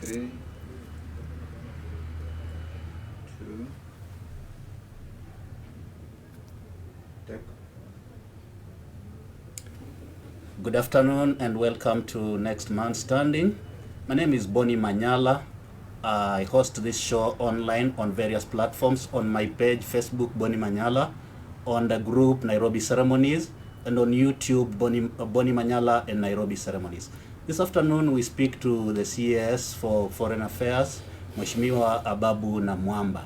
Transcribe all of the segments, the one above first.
3, 2, take. Good afternoon and welcome to Next Man Standing. My name is Boni Manyala. I host this show online on various platforms, on my page Facebook Boni Manyala, on the group Nairobi Ceremonies, and on YouTube Boni Manyala and Nairobi Ceremonies. This afternoon we speak to the CAS for Foreign Affairs, Mheshimiwa Ababu Namwamba,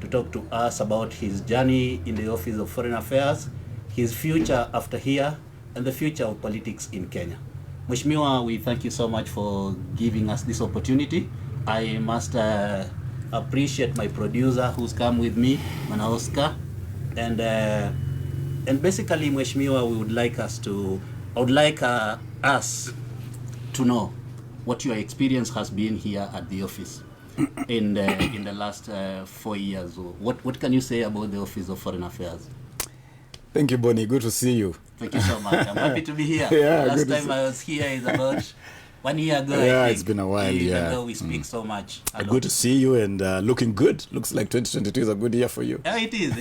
to talk to us about his journey in the Office of Foreign Affairs, his future after here, and the future of politics in Kenya. Mheshimiwa, we thank you so much for giving us this opportunity. I must appreciate my producer who's come with me, Oscar, and basically, Mheshimiwa, I would like us to know what your experience has been here at the office in the last 4 years. What can you say about the Office of Foreign Affairs? Thank you, Boni. Good to see you. Thank you so much. I'm happy to be here. Yeah, last time I was here is about 1 year ago. Yeah, I think. it's been a while. Even though we speak so much. Good to see you and looking good. Looks like 2022 is a good year for you. Yeah, it is.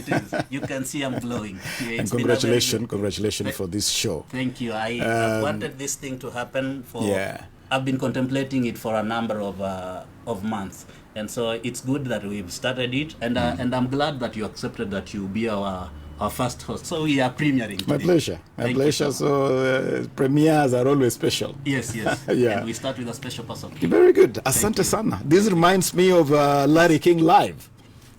You can see I'm glowing. Yeah, and congratulations for this show. Thank you. I wanted this thing to happen for. Yeah. I've been contemplating it for a number of months, and so it's good that we've started it. And I'm glad that you accepted that you be our first host. So we are premiering today. My pleasure. My pleasure. So premieres are always special. Yes. Yeah. And we start with a special person. Very good. Asante sana. This reminds me of Larry King Live.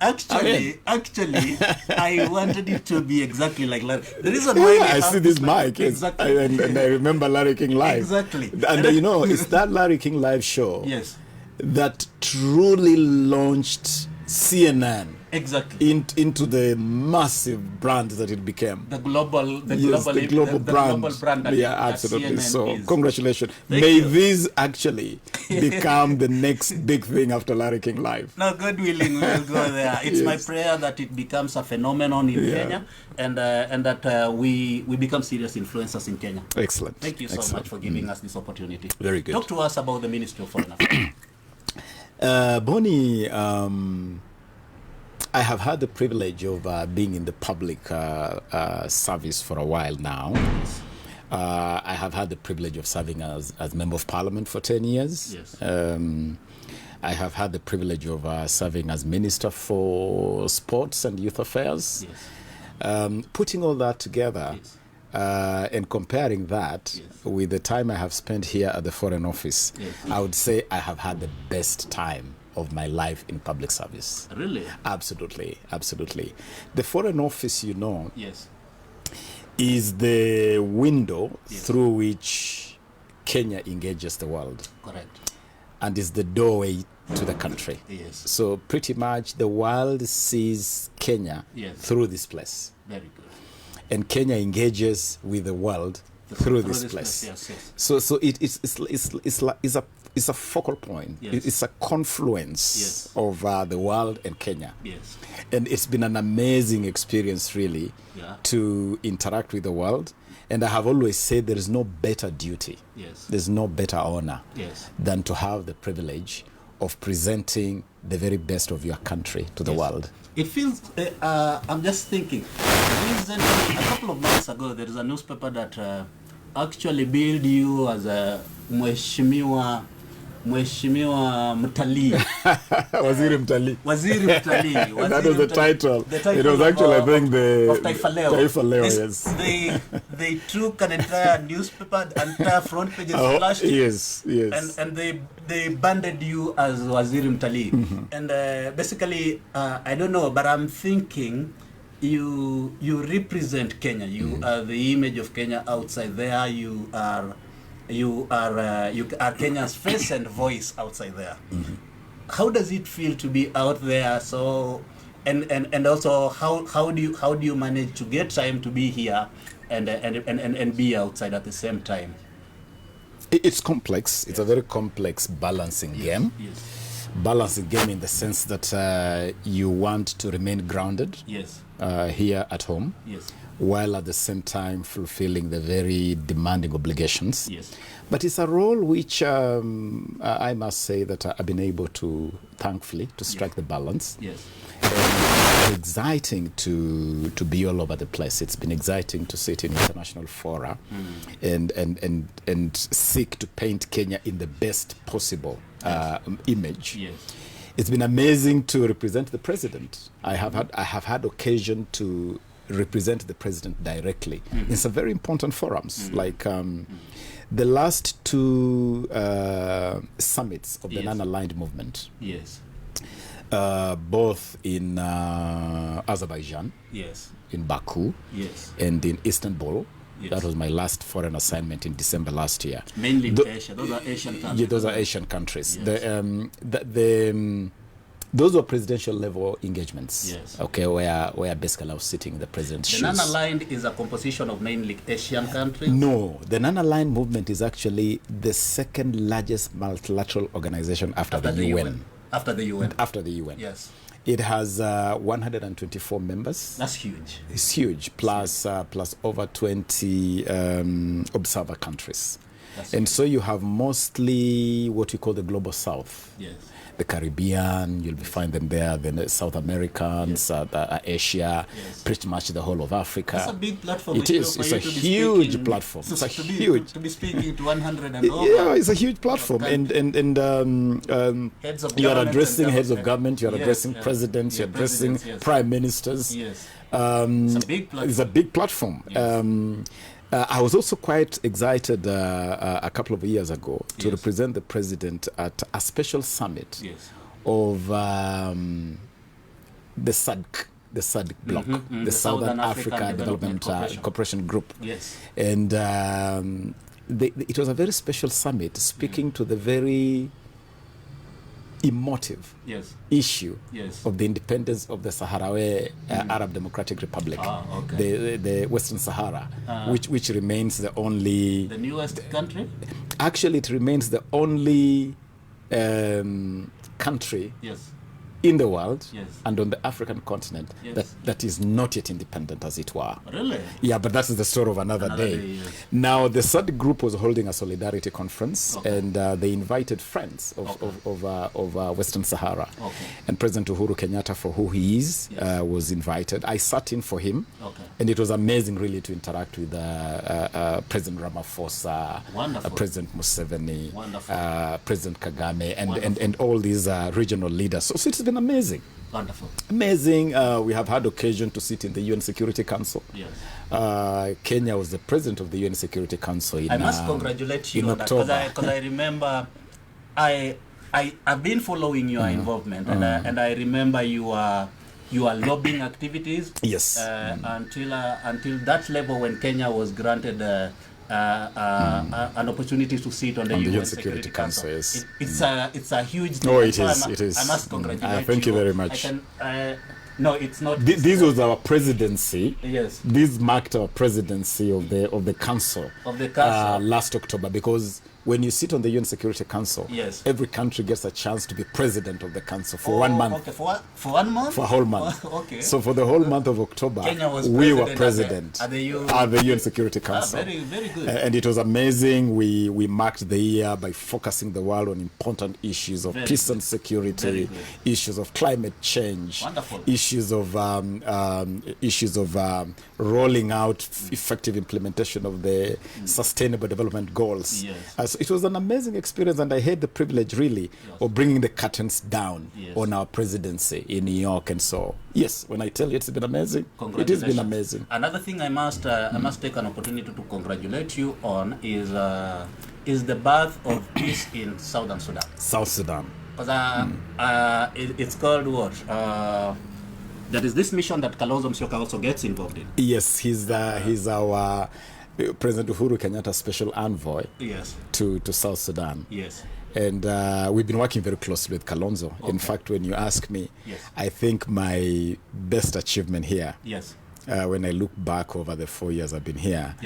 Actually, I wanted it to be exactly like Larry. The reason why I see this mic, exactly, and I remember Larry King Live. Exactly. And you know, it's that Larry King Live show. Yes. That truly launched CNN. Exactly. Into the massive brand that it became. The global brand. Global brand that yeah, absolutely. So is. Congratulations. Thank May you. this actually become the next big thing after Larry King Live. No, God willing, we will go there. It's my prayer that it becomes a phenomenon in Kenya, and that we become serious influencers in Kenya. Excellent. Thank you so much for giving us this opportunity. Very good. Talk to us about the Ministry of Foreign Affairs. Boni, I have had the privilege of being in the public service for a while now. I have had the privilege of serving as Member of Parliament for 10 years. Yes. I have had the privilege of serving as Minister for Sports and Youth Affairs. Yes. Putting all that together, Yes. And comparing that with the time I have spent here at the Foreign Office, I would say I have had the best time of my life in public service. Really? Absolutely. The Foreign Office, Yes. is the window through which Kenya engages the world. Correct. And is the doorway to the country. Yes. So pretty much the world sees Kenya through this place. Very good. And Kenya engages with the world through this place. Yes. So it's a focal point. Yes. It's a confluence of the world and Kenya. Yes. And it's been an amazing experience, really, to interact with the world. And I have always said there is no better duty. Yes. There's no better honor Yes. than to have the privilege of presenting the very best of your country to the world. It feels, I'm just thinking, recently, a couple of months ago, there is a newspaper that actually billed you as a Mheshimiwa Mtalii. Waziri Mtalii. Waziri Mtalii. That was the title. It was actually, I think, of Taifa Leo. Taifa Leo, yes. They took an entire newspaper, entire front page, and flashed it. Yes. And they banded you as Waziri Mtalii. And basically, I don't know, but I'm thinking you represent Kenya. You are the image of Kenya outside there. You are Kenya's face and voice outside there. How does it feel to be out there? So, and also how do you manage to get time to be here and be outside at the same time? It's complex. It's a very complex balancing game. Yes. Balancing game in the sense that you want to remain grounded. Yes. here at home, Yes. while at the same time fulfilling the very demanding obligations. Yes. But it's a role which I must say that I've been able to, thankfully, to strike the balance. Yes. And it's exciting to be all over the place. It's been exciting to sit in international fora and seek to paint Kenya in the best possible image. Yes. It's been amazing to represent the president. I have had occasion to represent the president directly in some very important forums, like the last two summits of the non-aligned movement. Yes. Both in Azerbaijan, Yes. in Baku, Yes. and in Istanbul. Yes. That was my last foreign assignment in December last year. Mainly in Asia. Those are Asian countries. Yeah, those are Asian countries. Yes. Those were presidential level engagements. Yes. Okay, where basically I was sitting in the president's The shoes. non-aligned is a composition of mainly Asian countries. No, the non-aligned movement is actually the second largest multilateral organization after the UN. After the UN. After the UN. Yes. It has 124 members. That's huge. It's huge, plus over 20 observer countries. And so you have mostly what you call the global south. Yes. The Caribbean, you'll find them there, the South Americans, Asia, pretty much the whole of Africa. It's a big platform. It is. It's a huge platform. It's a huge. To be speaking to 100 and over. Yeah, it's a huge platform. And heads of you are government addressing and heads of government, you are addressing presidents, you're addressing prime ministers. Yes. It's a big platform. It's a big platform. Yes. I was also quite excited a couple of years ago to represent the president at a special summit of the SADC, bloc, the Southern Africa Development Cooperation Group. Yes. And it was a very special summit speaking to the very emotive issue of the independence of the Sahrawi Arab Democratic Republic, the Western Sahara, which remains the only... The newest country? Actually, it remains the only country in the world and on the African continent that is not yet independent, as it were. Really? Yeah, but that's the story of another day. Now, the SADC group was holding a solidarity conference, and they invited friends of Western Sahara. And President Uhuru Kenyatta, for who he is, was invited. I sat in for him, and it was amazing, really, to interact with President Ramaphosa, President Museveni, President Kagame, and all these regional leaders. So it's been amazing. Wonderful. Amazing. We have had occasion to sit in the UN Security Council. Yes. Kenya was the president of the UN Security Council in October. I must congratulate you on that, because I remember I've been following your involvement, and I remember your lobbying activities. Yes. Until that level when Kenya was granted an opportunity to sit on the UN Security Council. Yes. It's a huge thing. Oh, it is. It is. I must congratulate you. Thank you very much. No, it's not. This was our presidency. Yes. This marked our presidency of the council. Of the council. Last October, because when you sit on the UN Security Council, every country gets a chance to be president of the council for 1 month. Okay, for 1 month? For a whole month. Okay. So for the whole month of October, we were president at the UN Security Council. Very, very good. And it was amazing. We marked the year by focusing the world on important issues of peace and security, issues of climate change, issues of rolling out effective implementation of the Sustainable Development Goals. So it was an amazing experience, and I had the privilege, really, of bringing the curtains down on our presidency in New York. And so, yes, when I tell you it's been amazing, it has been amazing. Another thing I must take an opportunity to congratulate you on is the birth of peace in Southern Sudan. South Sudan. Because it's called what? There is this mission that Kalonzo Musyoka also gets involved in. Yes, he's our President Uhuru Kenyatta special envoy to South Sudan. Yes. And we've been working very closely with Kalonzo. In fact, when you ask me, I think my best achievement here, when I look back over the 4 years I've been here,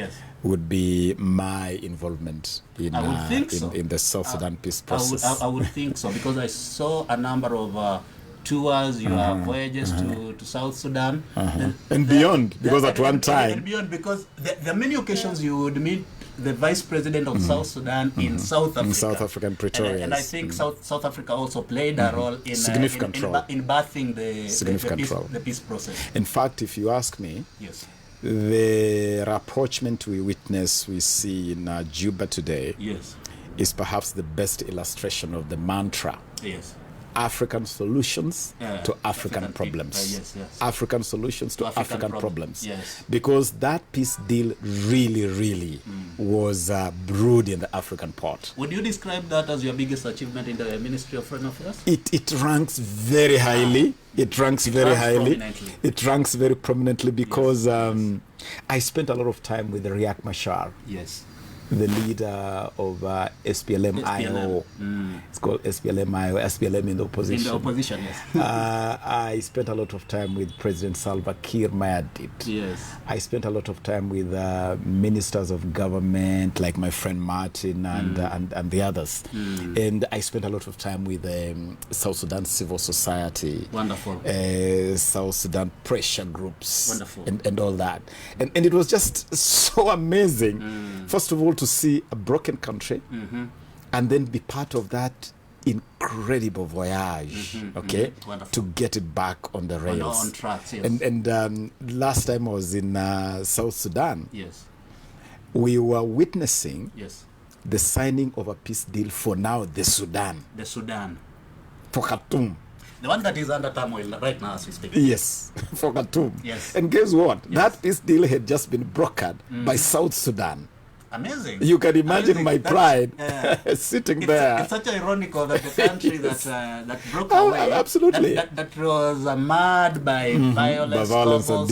would be my involvement in the South Sudan peace process. I would think so, because I saw a number of tours, your voyages to South Sudan. And beyond, because at one time... And beyond, because there are many occasions you would meet the Vice President of South Sudan in South Africa. In South African Pretoria. And I think South Africa also played a role in birthing the peace process. In fact, if you ask me, yes, the rapprochement we see in Juba today, yes, is perhaps the best illustration of the mantra. Yes. African solutions to African problems. Yes. African solutions to African problems. Yes. Because that peace deal really was brewed in the African pot. Would you describe that as your biggest achievement in the Ministry of Foreign Affairs? It ranks very highly. It ranks very highly. Prominently. It ranks very prominently because I spent a lot of time with Riek Machar. Yes. The leader of SPLM-IO. It's called SPLM-IO, SPLM in the opposition. In the opposition, yes. I spent a lot of time with President Salva Kiir Mayardit. Yes. I spent a lot of time with ministers of government, like my friend Martin and the others. And I spent a lot of time with South Sudan civil society. Wonderful. South Sudan pressure groups. Wonderful. And all that. And it was just so amazing. First of all, to see a broken country and then be part of that incredible voyage, to get it back on the rails. On tracks, yes. And last time I was in South Sudan, yes, we were witnessing the signing of a peace deal for now the Sudan. The Sudan. For Khartoum. The one that is under turmoil right now as we speak. Yes, for Khartoum. Yes. And guess what? That peace deal had just been brokered by South Sudan. Amazing. You can imagine my pride sitting there. It's such ironical that the country that broke away, absolutely, that was marred by violence and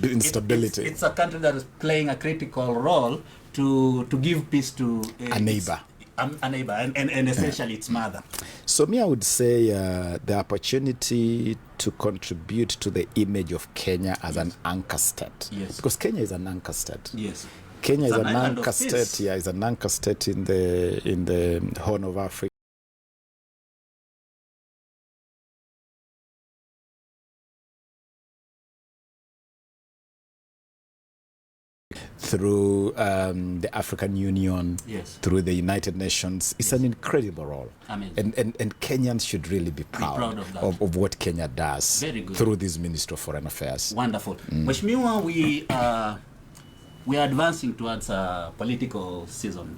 instability. It's a country that is playing a critical role to give peace to a neighbor. A neighbor, and essentially its mother. So me, I would say the opportunity to contribute to the image of Kenya as an anchor state. Yes. Because Kenya is an anchor state. Yes. Kenya is an anchor state. Yeah, is an anchor state in the Horn of Africa. Through the African Union, through the United Nations. It's an incredible role. And Kenyans should really be proud of what Kenya does through this Ministry of Foreign Affairs. Wonderful. Mheshimiwa, we are advancing towards a political season.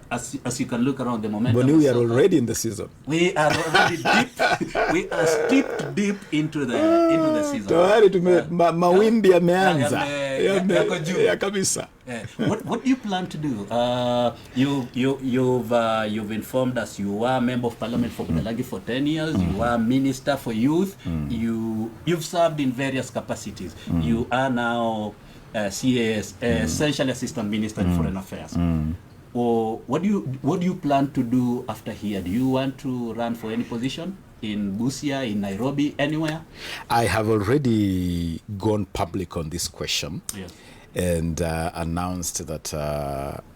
As you can look around the momentum. But we are already in the season. We are already deep. We are steeped deep into the season. Mawimbi yameanza. Kabisa. What do you plan to do? You've informed us you were a member of parliament for Budalangi for 10 years. You were minister for youth. You've served in various capacities. You are now CAS, essentially Assistant Minister in Foreign Affairs. Or what do you plan to do after here? Do you want to run for any position in Busia, in Nairobi, anywhere? I have already gone public on this question. Yes. And announced that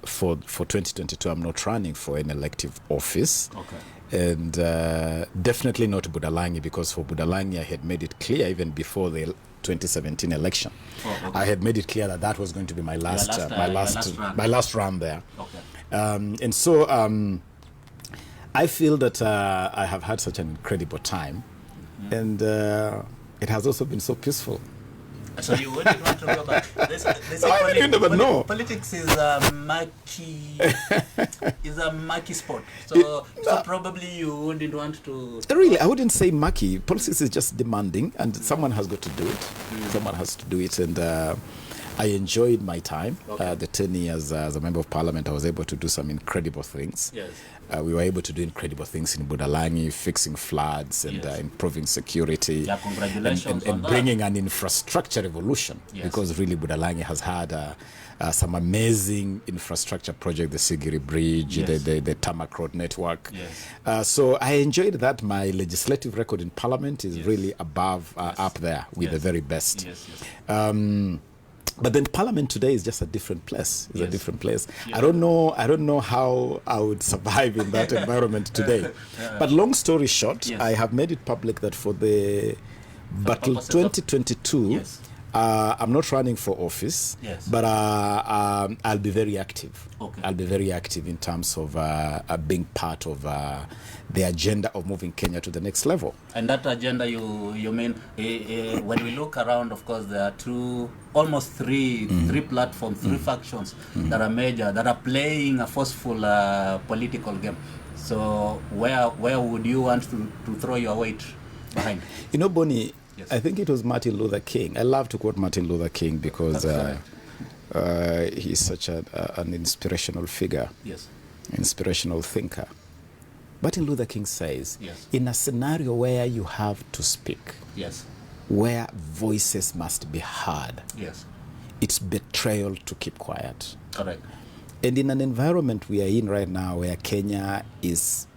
for 2022 I'm not running for an elective office. Okay. And definitely not Budalangi, because for Budalangi I had made it clear even before the 2017 election. I had made it clear that was going to be my last run there. Okay. And so I feel that I have had such an incredible time, and it has also been so peaceful. So you wouldn't want to go back. You never know. Politics is a murky sport. So probably you wouldn't want to. Really, I wouldn't say murky. Politics is just demanding, and someone has got to do it. Someone has to do it, and I enjoyed my time. The 10 years as a member of parliament, I was able to do some incredible things. Yes. We were able to do incredible things in Budalangi, fixing floods and improving security. Yeah, congratulations and bringing an infrastructure revolution. Yes. Because really Budalangi has had some amazing infrastructure project, the Sigiri Bridge, the Tarmac Road network. Yes. So I enjoyed that. My legislative record in parliament is really above, up there with the very best. Yes. But then Parliament today is just a different place. It's Yes. a different place. Yeah. I don't know how I would survive in that environment today. But long story short, Yes. I have made it public that for the battle purposes of- 2022, Yes. I'm not running for office, Yes. but I'll be very active. Okay. I'll be very active in terms of being part of the agenda of moving Kenya to the next level. And that agenda, you mean, when we look around, of course, there are almost three platforms, three factions that are major, that are playing a forceful political game. So where would you want to throw your weight behind? You know, Boni, Yes. I think it was Martin Luther King. I love to quote Martin Luther King because he's such an inspirational figure, Yes. inspirational thinker. Martin Luther King says, Yes. in a scenario where you have to speak, Yes. where voices must be heard, Yes. it's betrayal to keep quiet. Correct. And in an environment we are in right now where Kenya is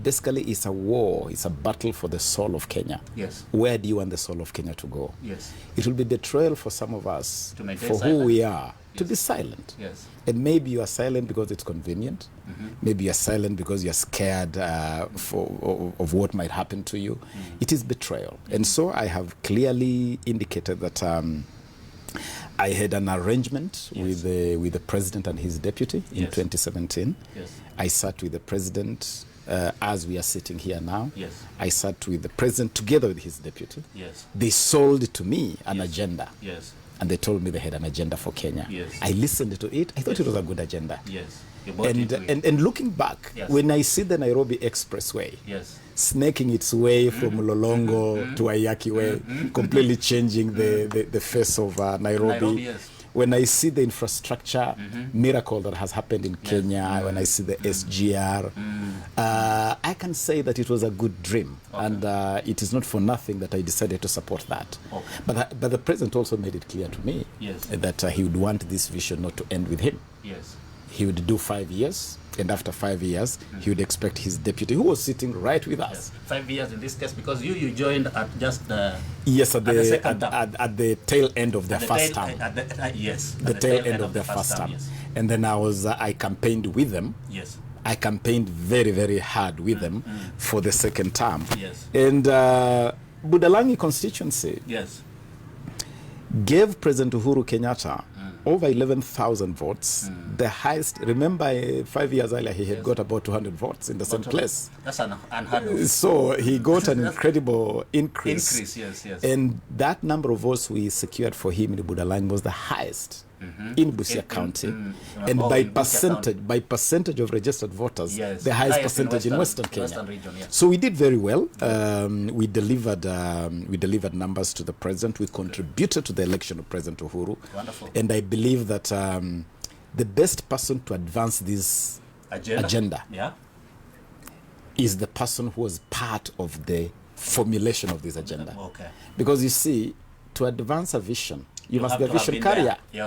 basically it's a war, it's a battle for the soul of Kenya. Yes. Where do you want the soul of Kenya to go? Yes. It will be betrayal for some of us To maintain for who silence? we are, to Yes. be silent. Yes. And maybe you are silent because it's convenient. Maybe you are silent because you're scared of what might happen to you. It is betrayal. And so I have clearly indicated that I had an arrangement Yes. with the president and his deputy in Yes. 2017. Yes. I sat with the president as we are sitting here now. Yes. I sat with the president together with his deputy. Yes. They sold to me an Yes. agenda. Yes. And they told me they had an agenda for Kenya. Yes. I listened to it. I thought it was a good agenda. Yes. You bought into it. And looking back, Yes. when I see the Nairobi Expressway Yes. snaking its way from Lolongo to Ayaki Way, completely changing the face of Nairobi. Nairobi, yes. When I see the infrastructure miracle that has happened in Kenya, when I see the SGR, I can say that it was a good dream. Okay. And it is not for nothing that I decided to support that. Okay. But the president also made it clear to me Yes. that he would want this vision not to end with him. Yes. He would do 5 years, and after 5 years, he would expect his deputy, who was sitting right with us. Yes. 5 years in this case, because you joined at just the Yes, at the second term. at the tail end of their first term. Yes. The at tail end of their first term. Yes. And then I campaigned with them. Yes. I campaigned very, very hard with them for the second term. Yes. And Budalangi constituency Yes. gave President Uhuru Kenyatta over 11,000 votes, the highest. Remember, 5 years earlier, he had Yes. got about 200 votes in the same place. That's unheard of. So he got an incredible increase. Increase, yes, yes. And that number of votes we secured for him in Budalangi was the highest in Busia County. And Oh, by in Busia percentage of registered voters, Yes. the highest Highest in percentage in Western Kenya. Western region, yes. So we did very well. We delivered numbers to the president. We contributed to the election of President Uhuru. Wonderful. And I believe that the best person to advance this agenda Yeah. is the person who was part of the formulation of this agenda. Okay. Because you see, to advance a vision, you must have be a to have vision been carrier. there. You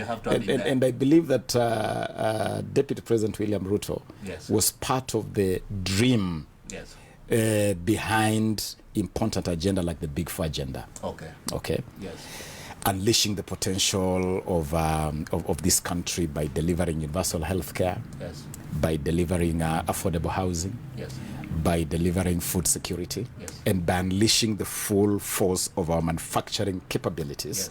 have to have been there. And I believe that Deputy President William Ruto Yes. was part of the dream Yes. behind important agenda like the Big Four agenda. Okay. Okay, Yes. unleashing the potential of this country by delivering universal health care, Yes. by delivering affordable housing, Yes. by delivering food security, Yes. and by unleashing the full force of our manufacturing capabilities Yes.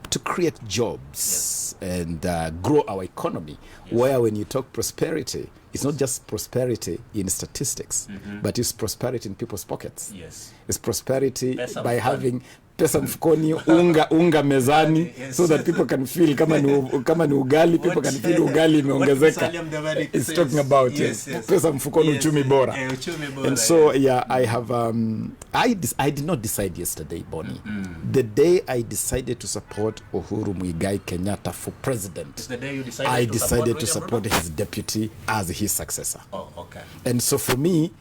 to create jobs and grow our economy. Yes. Where when you talk prosperity, it's not just prosperity in statistics, but it's prosperity in people's pockets. Yes. It's prosperity Pesa by mfukoni. having pesa mfukoni, unga mezani, Yes. so that people can feel kama ni ugali, people can feel ugali imeongezeka. It's talking about yes. pesa mfukoni, Yes. uchumi bora. Uchumi bora, And so I have I did not decide yesterday, Boni. The day I decided to support Uhuru Muigai Kenyatta for president, It's the day you decided I to decided to support support William his deputy as his successor. Oh, okay. And so for me,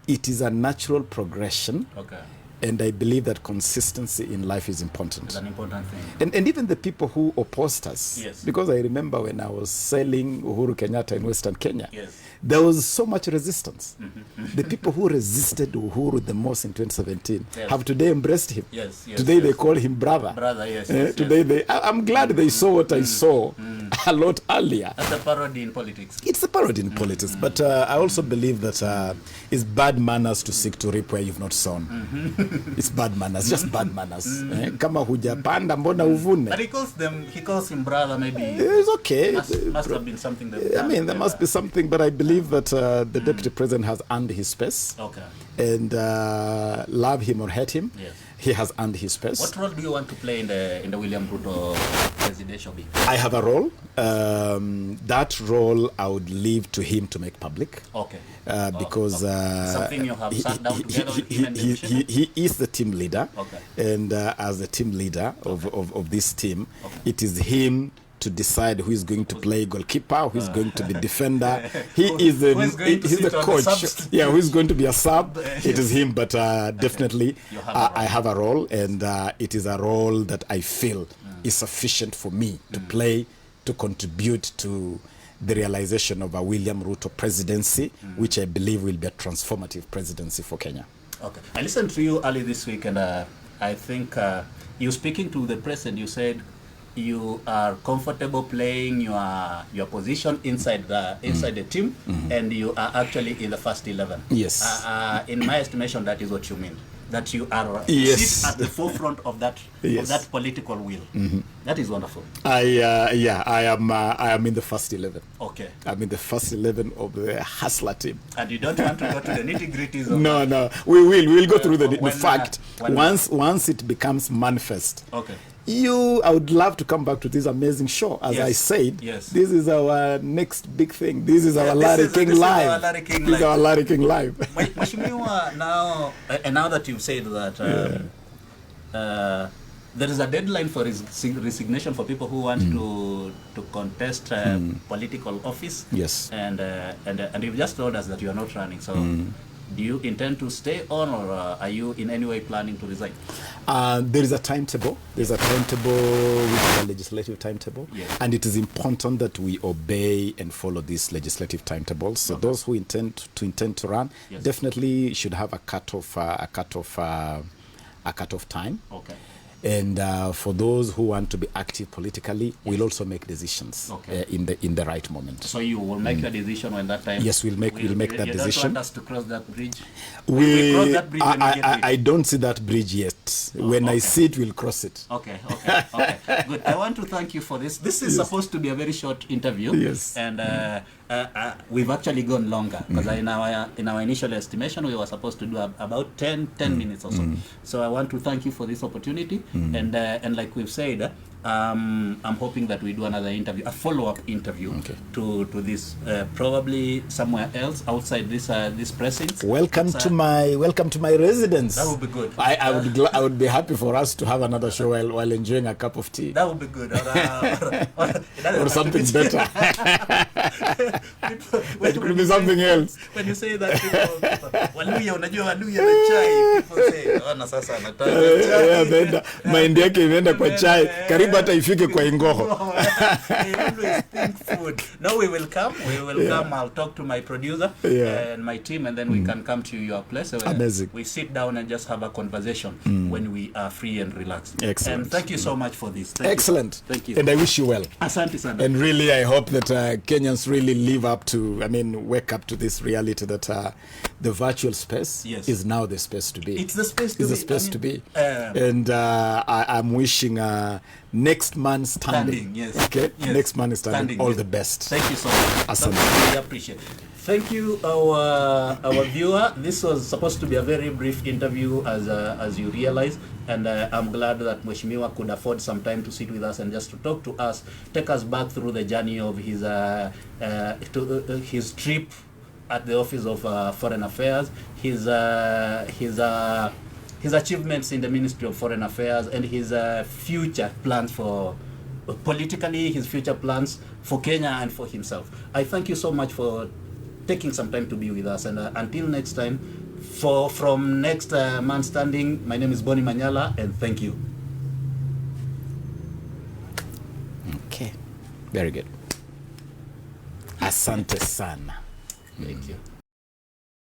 it is a natural progression. Okay. And I believe that consistency in life is It's important. an important thing. And even the people who opposed us, Yes. because I remember when I was selling Uhuru Kenyatta in Western Kenya, Yes. there was so much resistance. The people who resisted Uhuru the most in 2017 have today embraced him. Today they call him brother. Today I'm glad they saw what I saw a lot earlier. That's a parody in politics. It's a parody in politics, but I also believe that it's bad manners to seek to reap where you've not sown. It's bad manners, just bad manners. Kama hujapanda mbona uvune. But he calls him brother, maybe. It's okay. Must have been something that I mean, there must be something, but I believe that the deputy president has earned his space. Okay. And love him or hate him, he has earned his space. What role do you want to play in the William Ruto presidential bid? I have a role. That role I would leave to him to make public. Okay. Because something you have sat down together with him and he is the team leader. Okay. And as the team leader of this team, it is him to decide who is going to play goalkeeper, who is going to be defender. He's the coach. Who is going to be a sub? It is him, but definitely I have a role, and it is a role that I feel is sufficient for me to play, to contribute to the realization of a William Ruto presidency, which I believe will be a transformative presidency for Kenya. Okay. I listened to you early this week, and I think you speaking to the press, and you said you are comfortable playing your position inside the team, and you are actually in the first 11. Yes. In my estimation, that is what you mean. That you are sit at the forefront of that of that political will. That is wonderful. I am in the first 11. Okay. I'm in the first 11 of the hustler team. And you don't want to go to the nitty-gritties of No. We'll go through the fact. Once it becomes manifest. Okay. I would love to come back to this amazing show. As I said, this is our next big thing. This is our Larry King Live. This is our Larry King Live. Mheshimiwa, now that you've said that there is a deadline for resignation for people who want to contest political office. Yes. And you've just told us that you are not running. So do you intend to stay on, or are you in any way planning to resign? There is a timetable. There's a timetable, which is a legislative timetable. Yes. And it is important that we obey and follow this legislative timetable. So those who intend to run definitely should have a cutoff time. Okay. And for those who want to be active politically, we'll also make decisions in the right moment. So you will make your decision when that time. Yes, we'll make that decision. You don't want us to cross that bridge. We cross that bridge when we get I don't see that bridge yet. When I see it, we'll cross it. Okay. Good. I want to thank you for this. This is supposed to be a very short interview. Yes. And we've actually gone longer, because in our initial estimation we were supposed to do about 10 minutes or so. So I want to thank you for this opportunity, and like we've said, I'm hoping that we do another interview, a follow-up interview to this, probably somewhere else outside this precinct. Welcome to my residence. That would be good. I would be happy for us to have another show while enjoying a cup of tea. That would be good. Or something better. It could be something else. When you say that, waluya, unajua waluya na chai, people say, ona sasa anataka chai. Mahindi yake imeenda kwa chai, karibu hata ifike kwa ingoho. They always think food. No, we will come. I'll talk to my producer and my team, and then we can come to your place. Amazing. We sit down and just have a conversation when we are free and relaxed. Excellent. And thank you so much for this. Excellent. Thank you. And I wish you well. Asante sana. And really, I hope that Kenyans really wake up to this reality that the virtual space is now the space to be. It's the space to be. It's the space to be. And I'm wishing next man standing. Yes. Okay. Yes. Next man is standing. All the best. Thank you so much. Asante. We appreciate it. Thank you, our viewer. This was supposed to be a very brief interview, as you realize, and I'm glad that Mheshimiwa could afford some time to sit with us and just to talk to us, take us back through the journey of his trip at the Office of Foreign Affairs, his achievements in the Ministry of Foreign Affairs, and his future plans for politically, his future plans for Kenya and for himself. I thank you so much for taking some time to be with us, and until next time, from Next Man Standing, my name is Boni Manyala, and thank you. Okay, very good. Asante sana. Thank you.